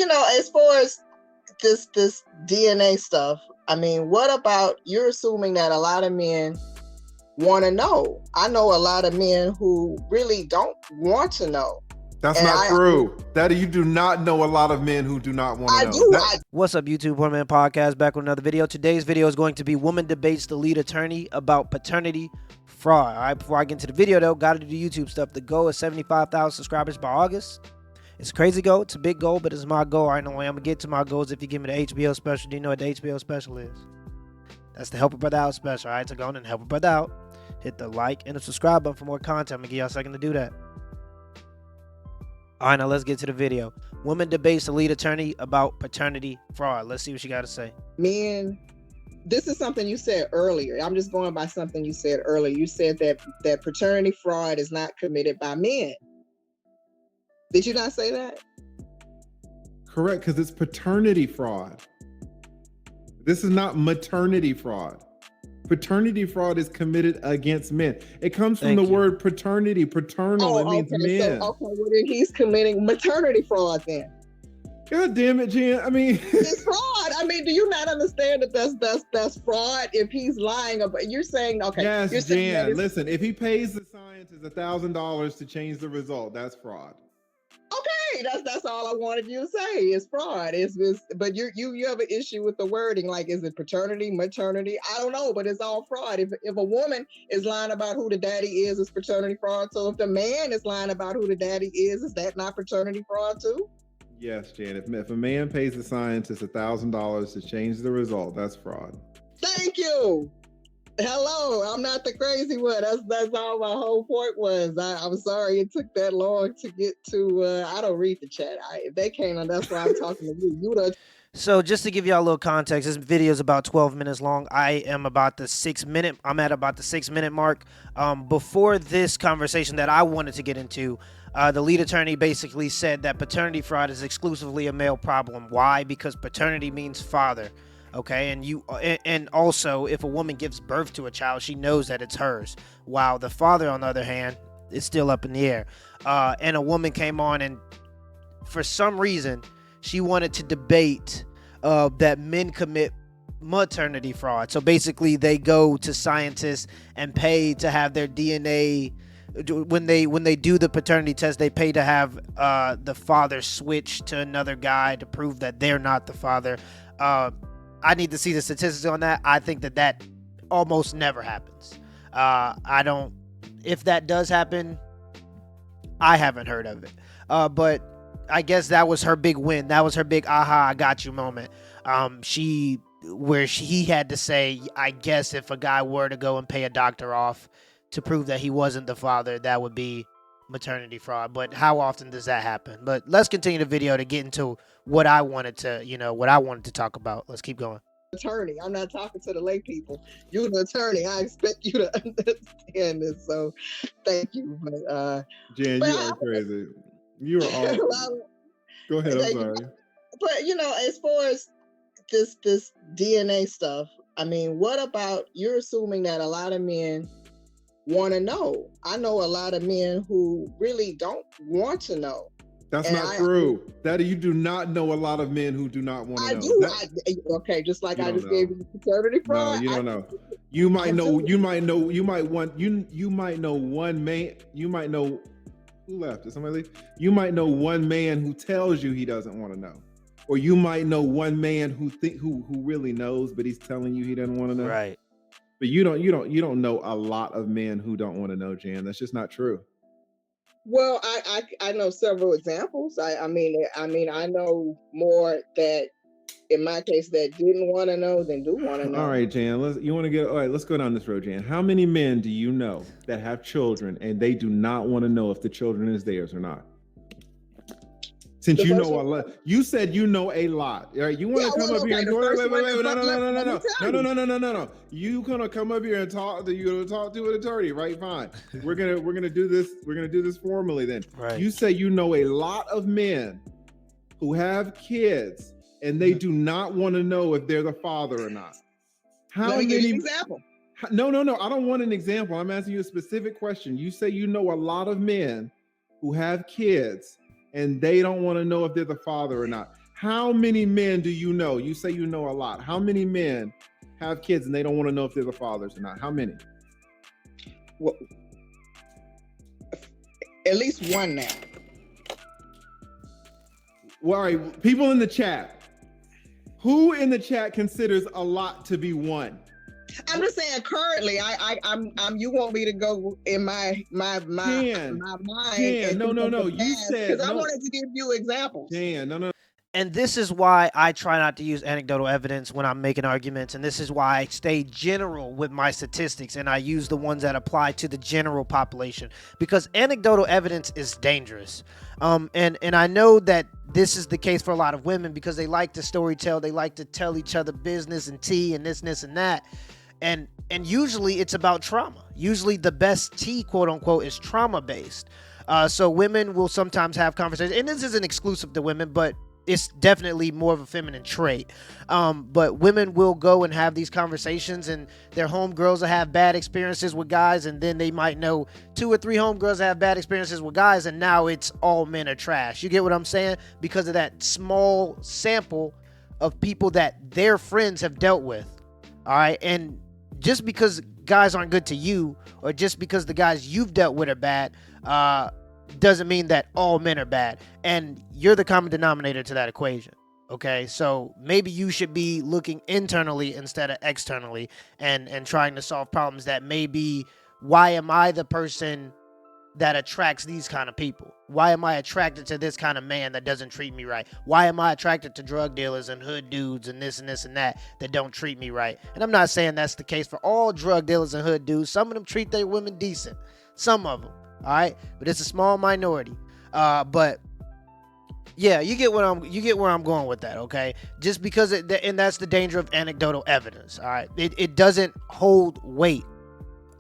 As far as this DNA stuff, I mean, what about you're assuming that a lot of men want to know? I know a lot of men who really don't want to know. That's not true. Daddy, you do not know a lot of men who do not want to know. What's up, YouTube? One Man Podcast back with another video. Today's video is going to be Woman Debates the Lead Attorney about paternity fraud. All right, before I get into the video, though, got to do the YouTube stuff. The goal is 75,000 subscribers by August. It's a crazy goal. It's a big goal, but it's my goal. I know I'm going to get to my goals if you give me the HBO special. Do you know what the HBO special is? That's the Help a Brother Out special. All right, so go on and help a brother out. Hit the like and the subscribe button for more content. I'm going to give y'all a second to do that. All right, now let's get to the video. Woman debates the lead attorney about paternity fraud. Let's see what she got to say. Men, this is something you said earlier. I'm just going by something you said earlier. You said that paternity fraud is not committed by men. Did you not say that? Correct, because it's paternity fraud. This is not maternity fraud. Paternity fraud is committed against men. It comes from the word paternity, paternal. It means men. Well, then he's committing maternity fraud then. God damn it, Jen. I mean, it's fraud. I mean, do you not understand that that's fraud if he's lying about? You're saying, okay. Yes, Jen. Listen, if he pays the scientist $1,000 to change the result, that's fraud. Okay, that's all I wanted you to say. It's fraud. But you have an issue with the wording. Like, is it paternity, maternity? I don't know, but it's all fraud. If a woman is lying about who the daddy is, it's paternity fraud. So if the man is lying about who the daddy is that not paternity fraud too? Yes, Jan. If a man pays the scientist $1,000 to change the result, that's fraud. Thank you. Hello, I'm not the crazy one. That's all my whole point was. I'm sorry it took that long to get to. I don't read the chat. If they can't, that's why I'm talking to you. So just to give y'all a little context, this video is about 12 minutes long. I'm at about the 6 minute mark. Before this conversation that I wanted to get into, the lead attorney basically said that paternity fraud is exclusively a male problem. Why? Because paternity means father. Okay, and also if a woman gives birth to a child, she knows that it's hers, while the father, on the other hand, is still up in the air. And a woman came on, and for some reason she wanted to debate that men commit maternity fraud. So basically they go to scientists and pay to have their DNA. When they do the paternity test, they pay to have the father switch to another guy to prove that they're not the father. I need to see the statistics on that. I think that almost never happens. If that does happen, I haven't heard of it. But I guess that was her big win. That was her big aha, I got you moment. He had to say, I guess if a guy were to go and pay a doctor off to prove that he wasn't the father, that would be maternity fraud. But how often does that happen? But let's continue the video to get into what I wanted to talk about. Let's keep going. Attorney, I'm not talking to the lay people. You're an attorney. I expect you to understand this. So thank you. But Jen, you are crazy. You are all go ahead, I'm sorry. But as far as this DNA stuff, I mean, what about you're assuming that a lot of men want to know? I know a lot of men who really don't want to know. That's not true. Daddy, you do not know a lot of men who do not want to know. I do. Okay, just like I just gave you the paternity fraud. No, you don't know. You might know. You might know. You might know one man. You might know who left. Did somebody leave? You might know one man who tells you he doesn't want to know, or you might know one man who really knows, but he's telling you he doesn't want to know. Right. But you don't know a lot of men who don't want to know, Jan. That's just not true. Well, I know several examples. I mean, I know more that, in my case, that didn't want to know than do want to know. All right, Jan. Let's go down this road, Jan. How many men do you know that have children and they do not want to know if the children is theirs or not? Since you know a lot, you said you know a lot. All right, you want to come up here and no. You gonna come up here and talk to an attorney, right? Fine. We're gonna do this. We're gonna do this formally then. Right. You say you know a lot of men who have kids and they do not want to know if they're the father or not. Let me give you an example. No. I don't want an example. I'm asking you a specific question. You say you know a lot of men who have kids and they don't want to know if they're the father or not. How many men do you know? You say you know a lot. How many men have kids and they don't want to know if they're the fathers or not? How many? Well, at least one now. Well, all right, people in the chat. Who in the chat considers a lot to be one? I'm just saying currently, I'm you want me to go in my mind. Dan, no. You said because no. I wanted to give you examples. Dan, no. And this is why I try not to use anecdotal evidence when I'm making arguments. And this is why I stay general with my statistics and I use the ones that apply to the general population, because anecdotal evidence is dangerous. And I know that this is the case for a lot of women because they like to storytell. They like to tell each other business and tea and this and that. And usually it's about trauma. Usually the best tea, quote unquote, is trauma based. So women will sometimes have conversations, and this isn't exclusive to women, but it's definitely more of a feminine trait. But women will go and have these conversations, and their homegirls will have bad experiences with guys, and then they might know 2 or 3 homegirls that have bad experiences with guys, and now it's all men are trash. You get what I'm saying? Because of that small sample of people that their friends have dealt with. All right, and just because guys aren't good to you, or just because the guys you've dealt with are bad, doesn't mean that all men are bad. And you're the common denominator to that equation. Okay, so maybe you should be looking internally instead of externally, and trying to solve problems that may be, why am I the person that attracts these kind of people? Why am I attracted to this kind of man that doesn't treat me right? Why am I attracted to drug dealers and hood dudes and this and that don't treat me right? And I'm not saying that's the case for all drug dealers and hood dudes. Some of them treat their women decent. Some of them. All right. But it's a small minority. But yeah, you get where I'm going with that. Okay. Just because and that's the danger of anecdotal evidence. All right. It doesn't hold weight.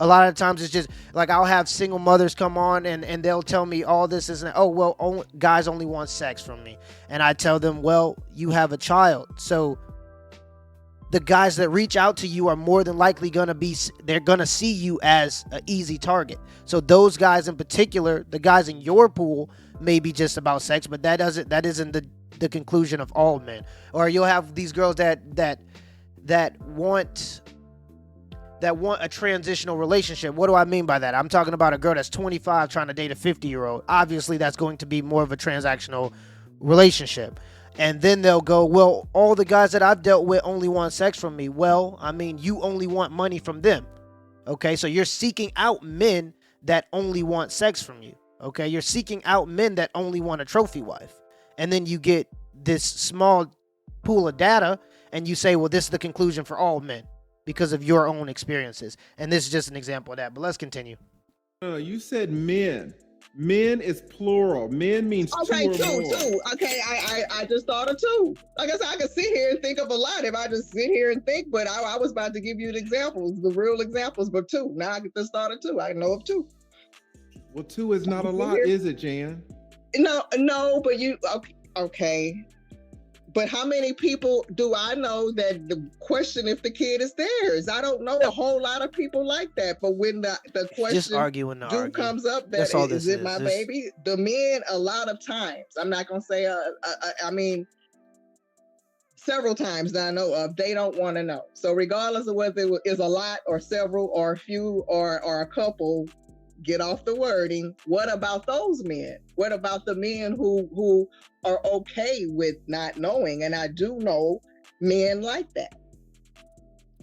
A lot of times it's just like, I'll have single mothers come on and they'll tell me all this isn't, oh, well, guys only want sex from me. And I tell them, well, you have a child. So the guys that reach out to you are more than likely they're going to see you as an easy target. So those guys in particular, the guys in your pool, may be just about sex, but that isn't the conclusion of all men. Or you'll have these girls that want a transitional relationship. What do I mean by that? I'm talking about a girl that's 25 trying to date a 50-year-old. Obviously, that's going to be more of a transactional relationship. And then they'll go, well, all the guys that I've dealt with only want sex from me. Well, I mean, you only want money from them. Okay, so you're seeking out men that only want sex from you. Okay, you're seeking out men that only want a trophy wife. And then you get this small pool of data and you say, well, this is the conclusion for all men because of your own experiences. And this is just an example of that, but let's continue. No, you said men. Men is plural. Men means two or more. Okay, I just thought of 2. Like I said, I could sit here and think of a lot if I just sit here and think, but I was about to give you the examples, the real examples, but 2. Now I just thought of 2. I know of 2. Well, 2 is not a lot, is it, Jan? No, but okay. But how many people do I know that question if the kid is theirs? I don't know a whole lot of people like that. But when the question just arguing comes up, that is it my baby? The men, a lot of times, I'm not gonna say I mean several times that I know of, they don't want to know. So regardless of whether it is a lot or several or a few or a couple, get off the wording. What about those men? What about the men who are okay with not knowing? And I do know men like that.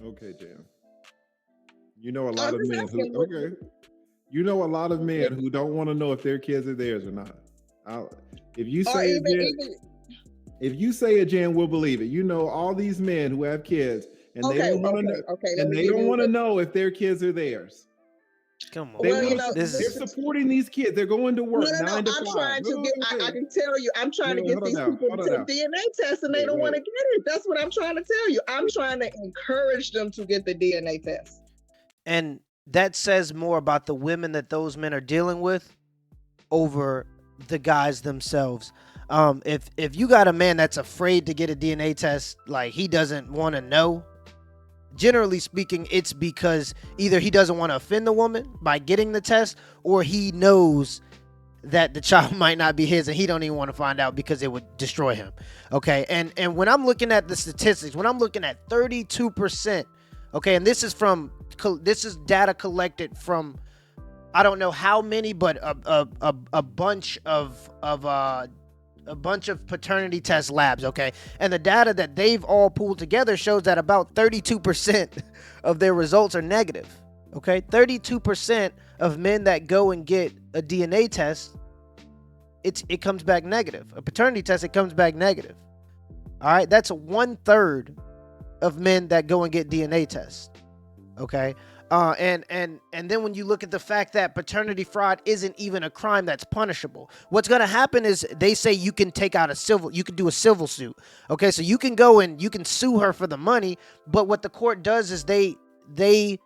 Okay, Jan. You know a lot of men You know a lot of men who don't want to know if their kids are theirs or not. If you say it, Jan, we'll believe it. You know all these men who have kids and they don't want to know. And they don't want to know if their kids are theirs. Come on. They're supporting these kids. They're going to work 9 to 5. I can tell you, I'm trying to get these people to take DNA tests and they don't want to get it. That's what I'm trying to tell you. I'm trying to encourage them to get the DNA test. And that says more about the women that those men are dealing with over the guys themselves. If you got a man that's afraid to get a DNA test, like he doesn't want to know, generally speaking, it's because either he doesn't want to offend the woman by getting the test, or he knows that the child might not be his, and he don't even want to find out because it would destroy him. Okay, and when I'm looking at the statistics, when I'm looking at 32%, okay, and this is data collected from, I don't know how many, but a bunch of paternity test labs, okay? And the data that they've all pulled together shows that about 32% of their results are negative, okay? 32% of men that go and get a DNA test, it comes back negative. A paternity test, it comes back negative. All right, that's 1/3 of men that go and get DNA tests, okay? And then when you look at the fact that paternity fraud isn't even a crime that's punishable, what's going to happen is they say you can do a civil suit. Okay, so you can go and you can sue her for the money, but what the court does is they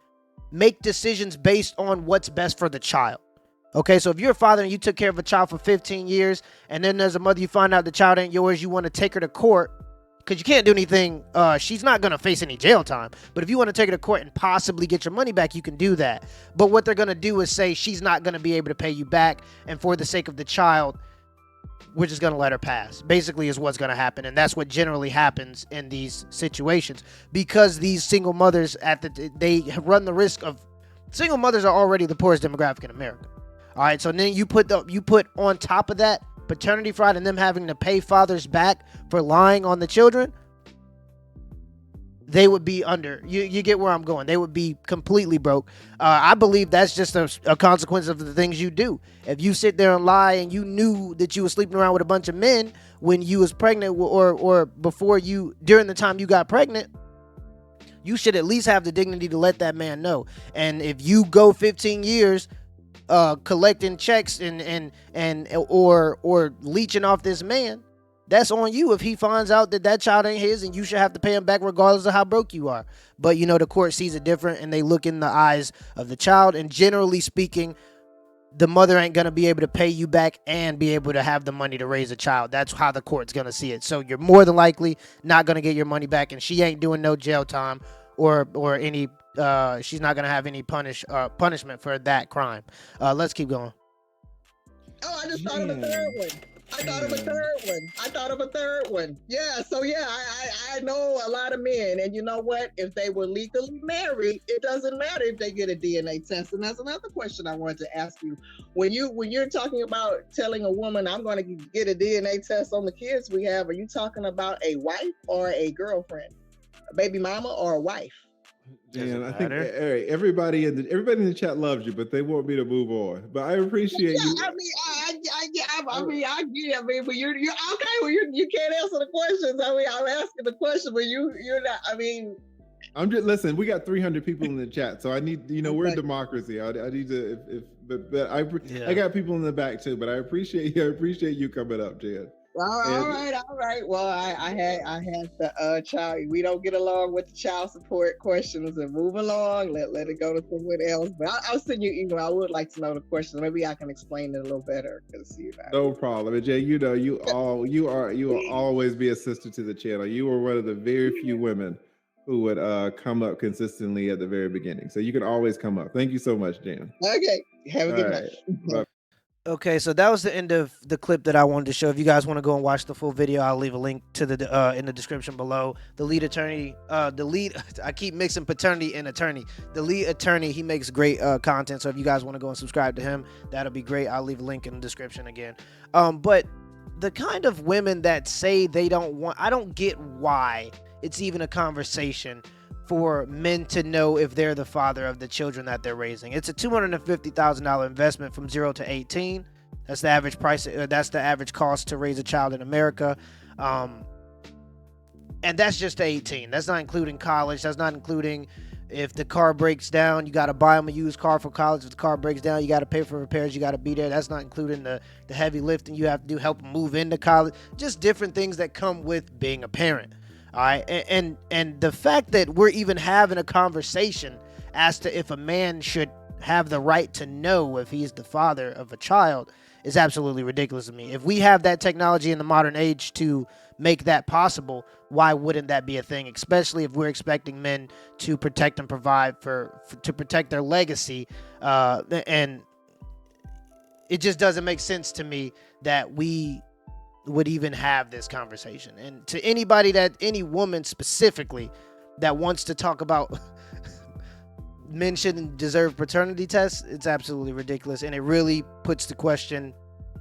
make decisions based on what's best for the child. Okay, so if you're a father and you took care of a child for 15 years, and then as a mother you find out the child ain't yours, you want to take her to court, because you can't do anything. She's not going to face any jail time. But if you want to take her to court and possibly get your money back, you can do that. But what they're going to do is say she's not going to be able to pay you back. And for the sake of the child, we're just going to let her pass. Basically is what's going to happen. And that's what generally happens in these situations. Because these single mothers, they run the risk of... Single mothers are already the poorest demographic in America. All right, so then you put on top of that paternity fraud and them having to pay fathers back for lying on the children, they would be under. You get where I'm going. They would be completely broke. I believe that's just a consequence of the things you do. If you sit there and lie and you knew that you were sleeping around with a bunch of men when you was pregnant or during the time you got pregnant, you should at least have the dignity to let that man know. And if you go 15 years collecting checks or leeching off this man, that's on you if he finds out that child ain't his, and you should have to pay him back regardless of how broke you are. But the court sees it different, and they look in the eyes of the child, and generally speaking, the mother ain't gonna be able to pay you back and be able to have the money to raise a child. That's how the court's gonna see it. So you're more than likely not gonna get your money back, and she ain't doing no jail time or any she's not gonna have any punishment for that crime. Let's keep going. Oh, I just thought of a third one. I thought of a third one. Yeah, so yeah, I know a lot of men, and you know what? If they were legally married, it doesn't matter if they get a DNA test. And that's another question I wanted to ask you. When you're talking about telling a woman, I'm going to get a DNA test on the kids we have, are you talking about a wife or a girlfriend, a baby mama or a wife? And I think everybody in the chat loves you, but they want me to move on. But I appreciate you. I mean, but you're okay. Well, you can't answer the questions. I mean, I'm asking the question, but you're not. I mean, I'm just listen. We got 300 people in the chat, so I need. We're a democracy. I need to. I got people in the back too, but I appreciate you. I appreciate you coming up, Jan. All right. Well, I had the child. We don't get along with the child support questions, and move along. Let it go to someone else. But I'll send you email. I would like to know the questions. Maybe I can explain it a little better. No problem, and Jay. You will always be a sister to the channel. You are one of the very few women who would come up consistently at the very beginning. So you can always come up. Thank you so much, Jan. Okay. Have a good night. Bye. Okay, so that was the end of the clip that I wanted to show. If you guys want to go and watch the full video, I'll leave a link to the in the description below. The lead attorney, I keep mixing paternity and attorney. The lead attorney, he makes great content. So if you guys want to go and subscribe to him, that'll be great. I'll leave a link in the description again. But the kind of women that say they don't want, I don't get why it's even a conversation for men to know if they're the father of the children that they're raising. It's a $250,000 investment from 0 to 18. That's the average price. That's the average cost to raise a child in America. And that's just 18. That's not including college. That's not including if the car breaks down, you got to buy them a used car for college. If the car breaks down, you got to pay for repairs. You got to be there. That's not including the heavy lifting you have to do, help them move into college. Just different things that come with being a parent. All right, and the fact that we're even having a conversation as to if a man should have the right to know if he's the father of a child is absolutely ridiculous to me. If we have that technology in the modern age to make that possible, why wouldn't that be a thing? Especially if we're expecting men to protect and provide to protect their legacy, and it just doesn't make sense to me that we would even have this conversation. And to any woman specifically that wants to talk about men shouldn't deserve paternity tests, it's absolutely ridiculous. And it really puts to question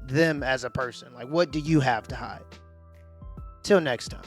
them as a person. Like, what do you have to hide? Till next time.